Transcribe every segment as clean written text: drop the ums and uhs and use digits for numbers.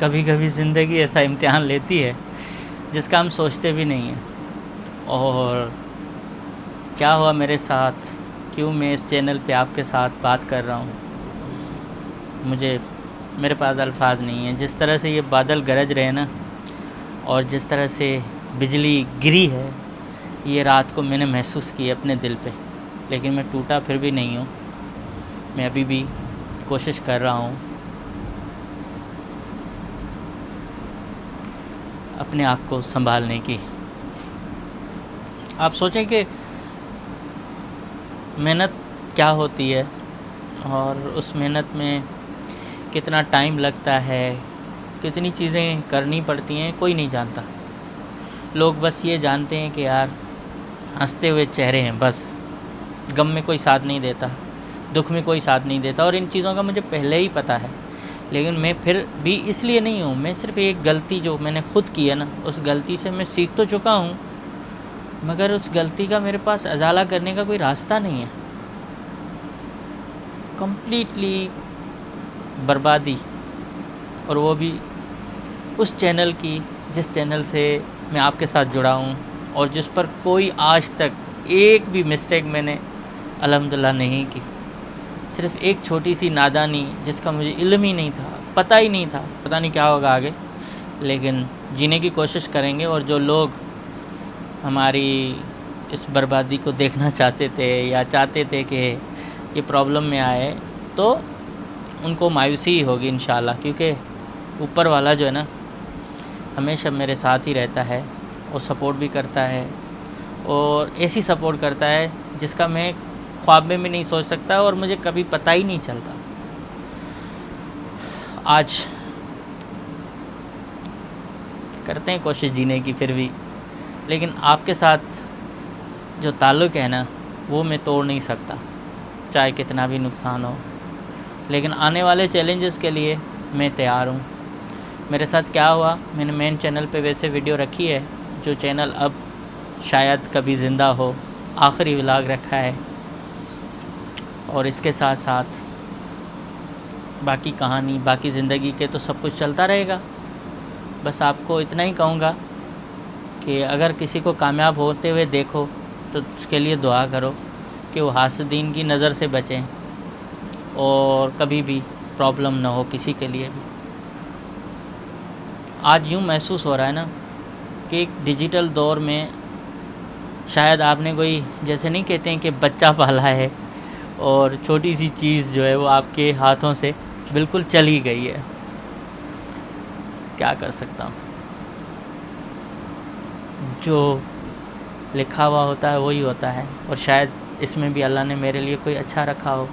कभी कभी ज़िंदगी ऐसा इम्तिहान लेती है जिसका हम सोचते भी नहीं हैं। और क्या हुआ मेरे साथ, क्यों मैं इस चैनल पे आपके साथ बात कर रहा हूँ, मुझे मेरे पास अल्फाज नहीं है। जिस तरह से ये बादल गरज रहे हैं ना, और जिस तरह से बिजली गिरी है, ये रात को मैंने महसूस की अपने दिल पे। लेकिन मैं टूटा फिर भी नहीं हूँ। मैं अभी भी कोशिश कर रहा हूँ अपने आप को संभालने की। आप सोचें कि मेहनत क्या होती है और उस मेहनत में कितना टाइम लगता है, कितनी चीज़ें करनी पड़ती हैं, कोई नहीं जानता। लोग बस ये जानते हैं कि यार हंसते हुए चेहरे हैं, बस। गम में कोई साथ नहीं देता, दुख में कोई साथ नहीं देता, और इन चीज़ों का मुझे पहले ही पता है। लेकिन मैं फिर भी इसलिए नहीं हूँ। मैं सिर्फ एक गलती जो मैंने खुद की है ना, उस गलती से मैं सीख तो चुका हूँ, मगर उस गलती का मेरे पास अजाला करने का कोई रास्ता नहीं है। कम्प्लीटली बर्बादी, और वो भी उस चैनल की जिस चैनल से मैं आपके साथ जुड़ा हूँ, और जिस पर कोई आज तक एक भी मिस्टेक मैंने अल्हम्दुलिल्लाह नहीं की। सिर्फ एक छोटी सी नादानी जिसका मुझे इल्म ही नहीं था, पता ही नहीं था, पता नहीं क्या होगा आगे। लेकिन जीने की कोशिश करेंगे, और जो लोग हमारी इस बर्बादी को देखना चाहते थे या चाहते थे कि ये प्रॉब्लम में आए, तो उनको मायूसी ही होगी इंशाल्लाह। क्योंकि ऊपर वाला जो है ना, हमेशा मेरे साथ ही रहता है, और सपोर्ट भी करता है, और ऐसी सपोर्ट करता है जिसका मैं ख्वाब में भी नहीं सोच सकता, और मुझे कभी पता ही नहीं चलता। आज करते हैं कोशिश जीने की फिर भी, लेकिन आपके साथ जो ताल्लुक़ है ना, वो मैं तोड़ नहीं सकता, चाहे कितना भी नुकसान हो। लेकिन आने वाले चैलेंजेस के लिए मैं तैयार हूँ। मेरे साथ क्या हुआ, मैंने मेन चैनल पे वैसे वीडियो रखी है, जो चैनल अब शायद कभी ज़िंदा हो, आखिरी व्लॉग रखा है, और इसके साथ साथ बाकी कहानी, बाकी ज़िंदगी के तो सब कुछ चलता रहेगा। बस आपको इतना ही कहूँगा कि अगर किसी को कामयाब होते हुए देखो तो उसके लिए दुआ करो कि वो हासदीन की नज़र से बचें, और कभी भी प्रॉब्लम ना हो किसी के लिए भी। आज यूँ महसूस हो रहा है ना कि एक डिजिटल दौर में शायद आपने कोई, जैसे नहीं कहते हैं कि बच्चा पाला है, और छोटी सी चीज़ जो है वो आपके हाथों से बिल्कुल चली गई है। क्या कर सकता हूँ, जो लिखा हुआ होता है वही होता है, और शायद इसमें भी अल्लाह ने मेरे लिए कोई अच्छा रखा हो,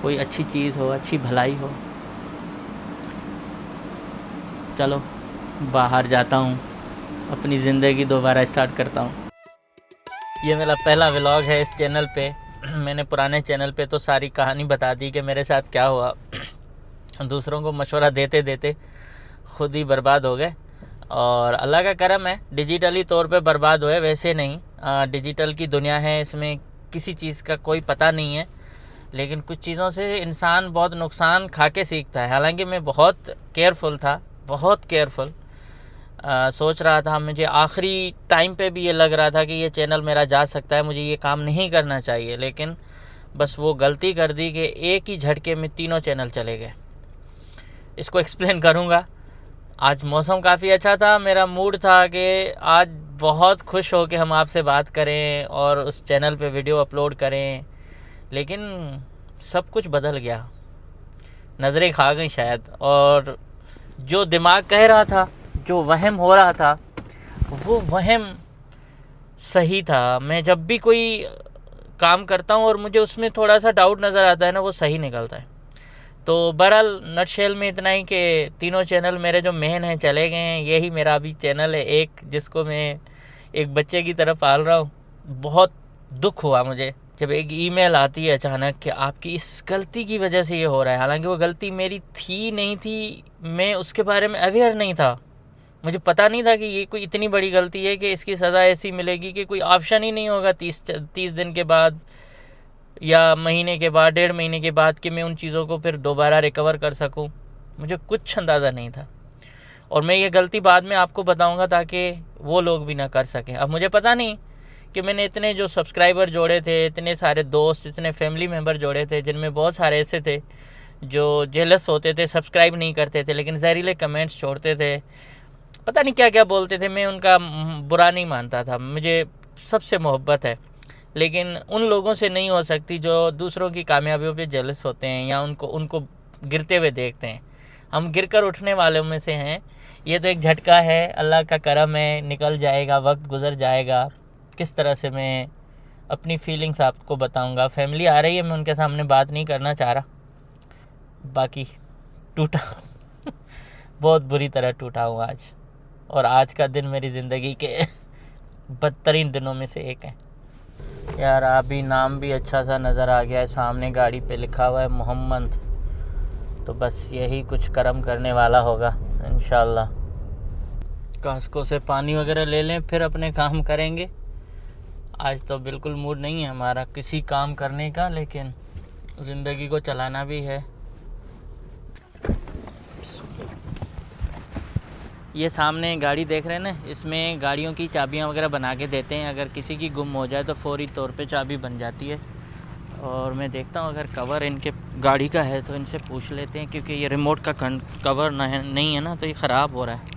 कोई अच्छी चीज़ हो, अच्छी भलाई हो। चलो बाहर जाता हूँ, अपनी ज़िंदगी दोबारा स्टार्ट करता हूँ। ये मेरा पहला व्लॉग है इस चैनल पे। मैंने पुराने चैनल पे तो सारी कहानी बता दी कि मेरे साथ क्या हुआ। दूसरों को मशवरा देते देते खुद ही बर्बाद हो गए, और अल्लाह का करम है, डिजिटली तौर पे बर्बाद हुए, वैसे नहीं। डिजिटल की दुनिया है, इसमें किसी चीज़ का कोई पता नहीं है, लेकिन कुछ चीज़ों से इंसान बहुत नुकसान खा के सीखता है। हालांकि मैं बहुत केयरफुल था, बहुत केयरफुल सोच रहा था। मुझे आखिरी टाइम पे भी ये लग रहा था कि ये चैनल मेरा जा सकता है, मुझे ये काम नहीं करना चाहिए, लेकिन बस वो गलती कर दी कि एक ही झटके में तीनों चैनल चले गए। इसको एक्सप्लेन करूँगा। आज मौसम काफ़ी अच्छा था, मेरा मूड था कि आज बहुत खुश हो कि हम आपसे बात करें और उस चैनल पे वीडियो अपलोड करें, लेकिन सब कुछ बदल गया, नज़रें खा गई शायद। और जो दिमाग कह रहा था, जो वहम हो रहा था, वो वहम सही था। मैं जब भी कोई काम करता हूँ और मुझे उसमें थोड़ा सा डाउट नज़र आता है ना, वो सही निकलता है। तो बहरहाल नटशेल में इतना ही कि तीनों चैनल मेरे जो मेन हैं चले गए हैं। यही मेरा अभी चैनल है एक, जिसको मैं एक बच्चे की तरह पाल रहा हूँ। बहुत दुख हुआ मुझे जब एक ईमेल आती है अचानक कि आपकी इस गलती की वजह से ये हो रहा है। हालांकि वो गलती मेरी थी नहीं थी, मैं उसके बारे में अवेयर नहीं था, मुझे पता नहीं था कि ये कोई इतनी बड़ी गलती है कि इसकी सज़ा ऐसी मिलेगी कि कोई ऑप्शन ही नहीं होगा 30 दिन के बाद या महीने के बाद, 1.5 महीने के बाद, कि मैं उन चीज़ों को फिर दोबारा रिकवर कर सकूं। मुझे कुछ अंदाज़ा नहीं था। और मैं ये गलती बाद में आपको बताऊंगा ताकि वो लोग भी ना कर सकें। अब मुझे पता नहीं कि मैंने इतने जो सब्सक्राइबर जोड़े थे, इतने सारे दोस्त, इतने फैमिली मेम्बर जोड़े थे, जिनमें बहुत सारे ऐसे थे जो जेलस होते थे, सब्सक्राइब नहीं करते थे, लेकिन जहरीले कमेंट्स छोड़ते थे, पता नहीं क्या क्या बोलते थे। मैं उनका बुरा नहीं मानता था, मुझे सबसे मोहब्बत है, लेकिन उन लोगों से नहीं हो सकती जो दूसरों की कामयाबियों पे जेलस होते हैं या उनको गिरते हुए देखते हैं। हम गिरकर उठने वालों में से हैं। ये तो एक झटका है, अल्लाह का करम है, निकल जाएगा, वक्त गुजर जाएगा। किस तरह से मैं अपनी फीलिंग्स आपको बताऊंगा। फैमिली आ रही है, मैं उनके सामने बात नहीं करना चाह रहा। बाकी टूटा बहुत बुरी तरह टूटा हूँ आज, और आज का दिन मेरी ज़िंदगी के बदतरीन दिनों में से एक है। यार अभी नाम भी अच्छा सा नज़र आ गया है, सामने गाड़ी पे लिखा हुआ है मोहम्मद, तो बस यही कुछ कर्म करने वाला होगा इंशाल्लाह। कास्को से पानी वगैरह ले लें, फिर अपने काम करेंगे। आज तो बिल्कुल मूड नहीं है हमारा किसी काम करने का, लेकिन ज़िंदगी को चलाना भी है। ये सामने गाड़ी देख रहे हैं ना, इसमें गाड़ियों की चाबियां वगैरह बना के देते हैं। अगर किसी की गुम हो जाए तो फौरी तौर पे चाबी बन जाती है। और मैं देखता हूँ अगर कवर इनके गाड़ी का है तो इनसे पूछ लेते हैं, क्योंकि ये रिमोट का कवर नहीं है ना, तो ये ख़राब हो रहा है।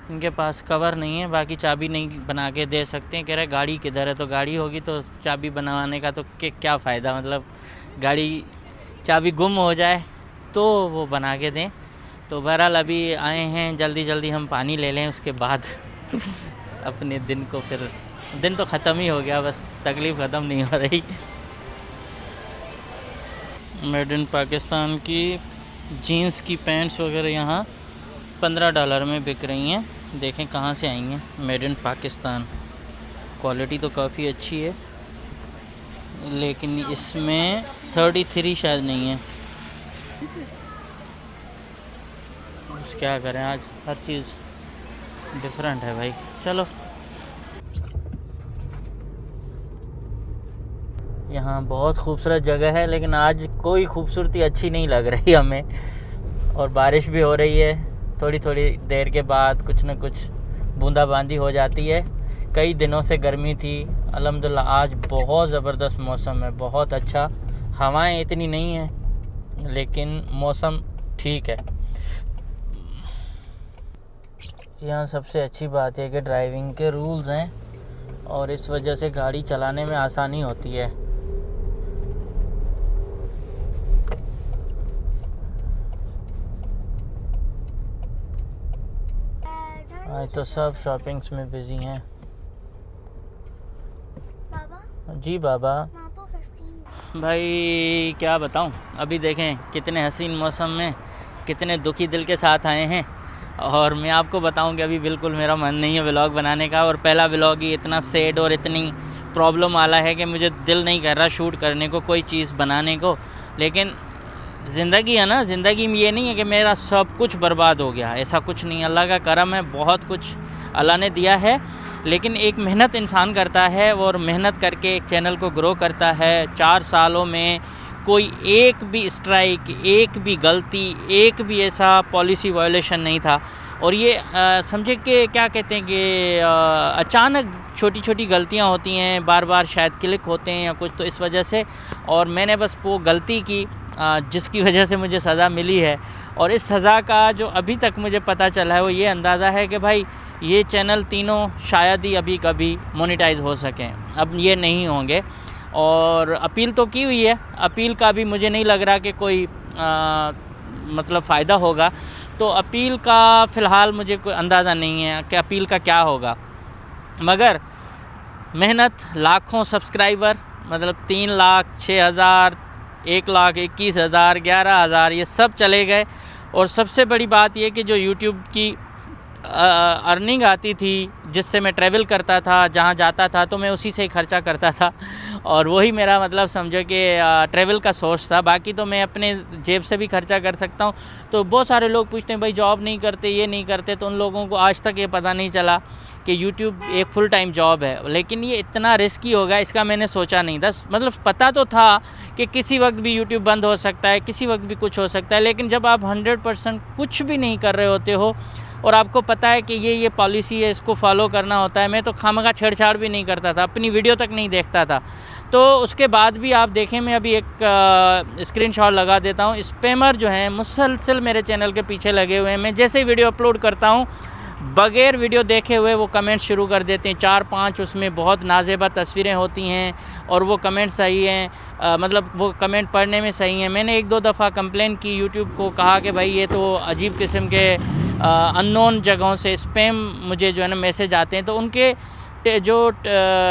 इनके पास कवर नहीं है, बाकी चाबी नहीं बना के दे सकते हैं। कह रहे गाड़ी किधर है, तो गाड़ी होगी तो चाबी बनवाने का तो क्या फ़ायदा, मतलब गाड़ी चाबी गुम हो जाए तो वो बना के दें। तो बहरहाल अभी आए हैं, जल्दी जल्दी हम पानी ले लें, उसके बाद अपने दिन को, फिर दिन तो ख़त्म ही हो गया, बस तकलीफ़ ख़त्म नहीं हो रही। मेड इन पाकिस्तान की जीन्स की पैंट्स वगैरह यहाँ $15 में बिक रही हैं। देखें कहाँ से आई हैं, मेड इन पाकिस्तान। क्वालिटी तो काफ़ी अच्छी है, लेकिन इसमें 33 शायद नहीं है। बस क्या करें, आज हर चीज़ डिफरेंट है भाई। चलो, यहाँ बहुत खूबसूरत जगह है, लेकिन आज कोई खूबसूरती अच्छी नहीं लग रही हमें, और बारिश भी हो रही है। थोड़ी थोड़ी देर के बाद कुछ न कुछ बूंदाबांदी हो जाती है। कई दिनों से गर्मी थी, अल्हम्दुलिल्लाह आज बहुत ज़बरदस्त मौसम है, बहुत अच्छा। हवाएं इतनी नहीं हैं, लेकिन मौसम ठीक है। यहाँ सबसे अच्छी बात है कि ड्राइविंग के रूल्स हैं, और इस वजह से गाड़ी चलाने में आसानी होती है। आज तो सब शॉपिंग्स में बिजी हैं। बाबा? जी बाबा। भाई क्या बताऊं, अभी देखें कितने हसीन मौसम में कितने दुखी दिल के साथ आए हैं। और मैं आपको बताऊं कि अभी बिल्कुल मेरा मन नहीं है व्लॉग बनाने का, और पहला व्लॉग ही इतना सैड और इतनी प्रॉब्लम वाला है कि मुझे दिल नहीं कर रहा शूट करने को, कोई चीज़ बनाने को। लेकिन ज़िंदगी है ना, ज़िंदगी में ये नहीं है कि मेरा सब कुछ बर्बाद हो गया, ऐसा कुछ नहीं। अल्लाह का करम है, बहुत कुछ अल्लाह ने दिया है, लेकिन एक मेहनत इंसान करता है, और मेहनत करके एक चैनल को ग्रो करता है। 4 सालों में कोई एक भी स्ट्राइक, एक भी गलती, एक भी ऐसा पॉलिसी वायलेशन नहीं था। और ये समझे कि क्या कहते हैं कि अचानक छोटी छोटी गलतियां होती हैं, बार बार शायद क्लिक होते हैं या कुछ, तो इस वजह से। और मैंने बस वो गलती की जिसकी वजह से मुझे सज़ा मिली है। और इस सज़ा का जो अभी तक मुझे पता चला है वो ये अंदाज़ा है कि भाई ये चैनल तीनों शायद ही अभी कभी मोनेटाइज़ हो सकें, अब ये नहीं होंगे। और अपील तो की हुई है, अपील का भी मुझे नहीं लग रहा कि कोई मतलब फ़ायदा होगा। तो अपील का फ़िलहाल मुझे कोई अंदाज़ा नहीं है कि अपील का क्या होगा, मगर मेहनत, लाखों सब्सक्राइबर, मतलब 3 लाख, 6 हज़ार, 1 लाख 21 हज़ार, 11 हज़ार, ये सब चले गए। और सबसे बड़ी बात ये कि जो यूट्यूब की अर्निंग आती थी, जिससे मैं ट्रैवल करता था, जहाँ जाता था तो मैं उसी से ही खर्चा करता था, और वही मेरा मतलब समझो कि ट्रैवल का सोर्स था। बाकी तो मैं अपने जेब से भी खर्चा कर सकता हूँ। तो बहुत सारे लोग पूछते हैं भाई जॉब नहीं करते, ये नहीं करते, तो उन लोगों को आज तक ये पता नहीं चला कि यूट्यूब एक फुल टाइम जॉब है। लेकिन ये इतना रिस्की होगा इसका मैंने सोचा नहीं था। मतलब पता तो था कि किसी वक्त भी यूट्यूब बंद हो सकता है, किसी वक्त भी कुछ हो सकता है, लेकिन जब आप 100% कुछ भी नहीं कर रहे होते हो और आपको पता है कि ये पॉलिसी है, इसको फॉलो करना होता है। मैं तो खामखा छेड़छाड़ भी नहीं करता था, अपनी वीडियो तक नहीं देखता था। तो उसके बाद भी आप देखें, मैं अभी एक स्क्रीनशॉट लगा देता हूँ। स्पैमर जो हैं मुसलसल मेरे चैनल के पीछे लगे हुए हैं। मैं जैसे ही वीडियो अपलोड करता हूँ, बगैर वीडियो देखे हुए वो कमेंट शुरू कर देते हैं। 4-5 उसमें बहुत नाज़ेबा तस्वीरें होती हैं और वो कमेंट सही हैं, मतलब वो कमेंट पढ़ने में सही हैं। मैंने 1-2 दफ़ा कंप्लेन की यूट्यूब को, कहा कि भाई ये तो अजीब किस्म के अननोन जगहों से स्पैम मुझे जो है ना मैसेज आते हैं। तो उनके जो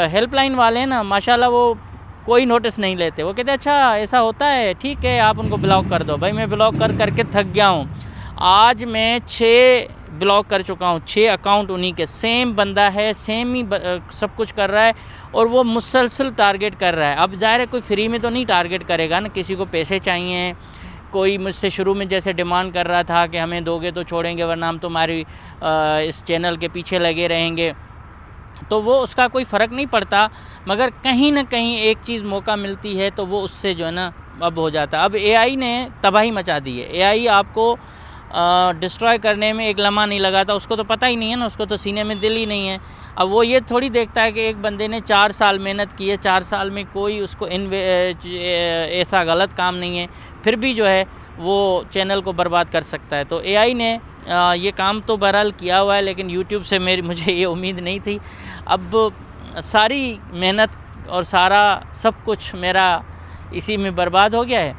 हेल्पलाइन वाले हैं ना, माशाल्लाह वो कोई नोटिस नहीं लेते। वो कहते हैं अच्छा ऐसा होता है, ठीक है आप उनको ब्लॉक कर दो। भाई मैं ब्लॉक करके थक गया हूँ। आज मैं 6 ब्लॉक कर चुका हूँ, 6 अकाउंट उन्हीं के। सेम बंदा है, सेम ही सब कुछ कर रहा है और वो मुसलसल टारगेट कर रहा है। अब ज़ाहिर है कोई फ्री में तो नहीं टारगेट करेगा ना, किसी को पैसे चाहिए। कोई मुझसे शुरू में जैसे डिमांड कर रहा था कि हमें दोगे तो छोड़ेंगे, वरना हम तुम्हारी इस चैनल के पीछे लगे रहेंगे। तो वो उसका कोई फ़र्क नहीं पड़ता, मगर कहीं ना कहीं एक चीज़ मौका मिलती है तो वो उससे जो है ना अब हो जाता है। अब एआई ने तबाही मचा दी है। एआई आपको डिस्ट्रॉय करने में एक लम्हा नहीं लगाता। उसको तो पता ही नहीं है ना, उसको तो सीने में दिल ही नहीं है। अब वो ये थोड़ी देखता है कि एक बंदे ने 4 साल मेहनत की है, 4 साल में कोई उसको ऐसा गलत काम नहीं है, फिर भी जो है वो चैनल को बर्बाद कर सकता है। तो एआई ने ये काम तो बहरहाल किया हुआ है, लेकिन यूट्यूब से मुझे ये उम्मीद नहीं थी। अब सारी मेहनत और सारा सब कुछ मेरा इसी में बर्बाद हो गया है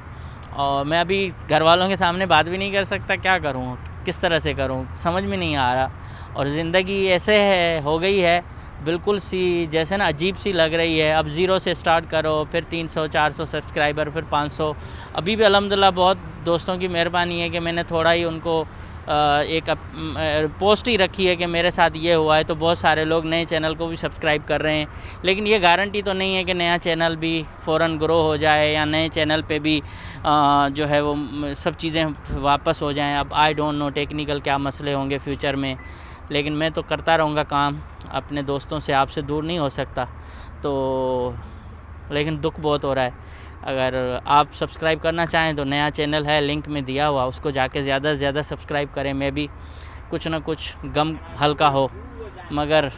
और मैं अभी घर वालों के सामने बात भी नहीं कर सकता। क्या करूं, किस तरह से करूं, समझ में नहीं आ रहा। और ज़िंदगी ऐसे हो गई है बिल्कुल सी जैसे ना अजीब सी लग रही है। अब 0 से स्टार्ट करो, फिर 300-400 सब्सक्राइबर, फिर 500। अभी भी अल्हम्दुलिल्लाह बहुत दोस्तों की मेहरबानी है कि मैंने थोड़ा ही उनको एक पोस्ट ही रखी है कि मेरे साथ ये हुआ है, तो बहुत सारे लोग नए चैनल को भी सब्सक्राइब कर रहे हैं। लेकिन ये गारंटी तो नहीं है कि नया चैनल भी फ़ौरन ग्रो हो जाए या नए चैनल पे भी जो है वो सब चीज़ें वापस हो जाएं। अब आई डोंट नो टेक्निकल क्या मसले होंगे फ्यूचर में, लेकिन मैं तो करता रहूँगा काम। अपने दोस्तों से आपसे दूर नहीं हो सकता, तो लेकिन दुख बहुत हो रहा है। अगर आप सब्सक्राइब करना चाहें तो नया चैनल है, लिंक में दिया हुआ, उसको जाके ज़्यादा से ज़्यादा सब्सक्राइब करें। मैं भी कुछ ना कुछ गम हल्का हो, मगर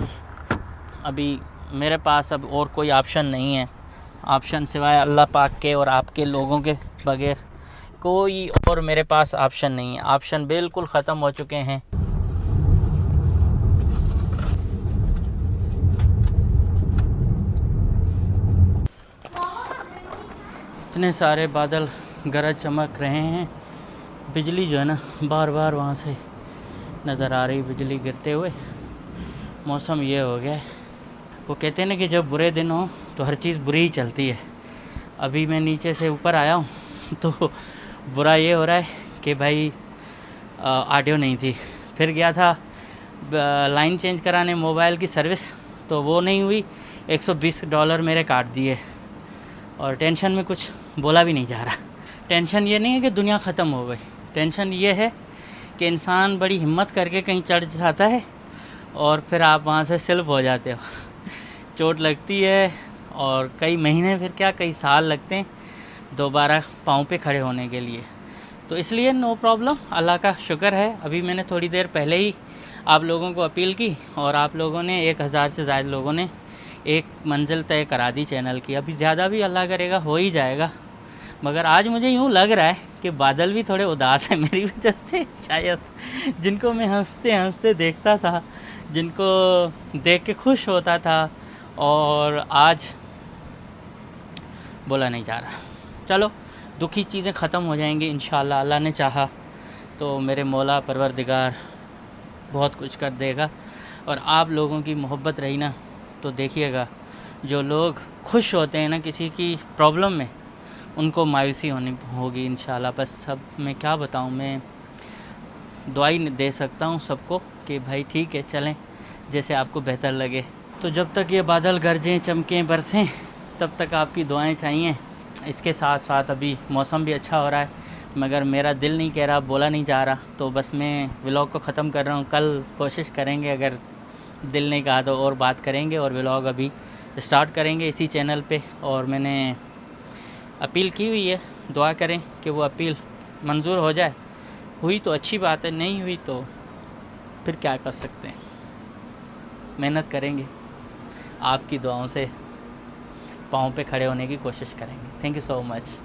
अभी मेरे पास अब और कोई ऑप्शन नहीं है। ऑप्शन सिवाय अल्लाह पाक के और आपके लोगों के बगैर कोई और मेरे पास ऑप्शन नहीं है। ऑप्शन बिल्कुल ख़त्म हो चुके हैं। इतने सारे बादल गरज चमक रहे हैं, बिजली जो है ना बार बार वहाँ से नज़र आ रही, बिजली गिरते हुए। मौसम ये हो गया है, वो कहते हैं ना कि जब बुरे दिन हो तो हर चीज़ बुरी ही चलती है। अभी मैं नीचे से ऊपर आया हूँ तो बुरा ये हो रहा है कि भाई ऑडियो नहीं थी। फिर गया था लाइन चेंज कराने मोबाइल की सर्विस, तो वो नहीं हुई। $120 मेरे काट दिए और टेंशन में कुछ बोला भी नहीं जा रहा। टेंशन ये नहीं है कि दुनिया ख़त्म हो गई, टेंशन ये है कि इंसान बड़ी हिम्मत करके कहीं चढ़ जाता है और फिर आप वहाँ से स्लिप हो जाते हो। चोट लगती है और कई महीने, फिर क्या कई साल लगते हैं दोबारा पाँव पे खड़े होने के लिए। तो इसलिए नो प्रॉब्लम, अल्लाह का शुक्र है। अभी मैंने थोड़ी देर पहले ही आप लोगों को अपील की और आप लोगों ने 1000 से ज़्यादा लोगों ने एक मंजिल तय करा दी चैनल की। अभी ज़्यादा भी अल्लाह करेगा हो ही जाएगा, मगर आज मुझे यूँ लग रहा है कि बादल भी थोड़े उदास हैं मेरी वजह से शायद। जिनको मैं हंसते हंसते देखता था, जिनको देख के खुश होता था, और आज बोला नहीं जा रहा। चलो, दुखी चीज़ें ख़त्म हो जाएंगी इंशाल्लाह। अल्लाह ने चाहा तो मेरे मौला परवरदिगार बहुत कुछ कर देगा। और आप लोगों की मोहब्बत रही ना तो देखिएगा, जो लोग खुश होते हैं ना किसी की प्रॉब्लम में, उनको मायूसी होगी इंशाल्लाह। बस अब मैं क्या बताऊं, मैं दुआ ही दे सकता हूं सबको कि भाई ठीक है, चलें जैसे आपको बेहतर लगे। तो जब तक ये बादल गरजें, चमकें, बरसें, तब तक आपकी दुआएं चाहिए। इसके साथ साथ अभी मौसम भी अच्छा हो रहा है, मगर मेरा दिल नहीं कह रहा, बोला नहीं जा रहा, तो बस मैं व्लॉग को ख़त्म कर रहा हूँ। कल कोशिश करेंगे, अगर दिल नहीं कहा तो और बात करेंगे और व्लॉग अभी स्टार्ट करेंगे इसी चैनल पे। और मैंने अपील की हुई है, दुआ करें कि वो अपील मंजूर हो जाए। हुई तो अच्छी बात है, नहीं हुई तो फिर क्या कर सकते हैं, मेहनत करेंगे, आपकी दुआओं से पाँव पे खड़े होने की कोशिश करेंगे। Thank you so much.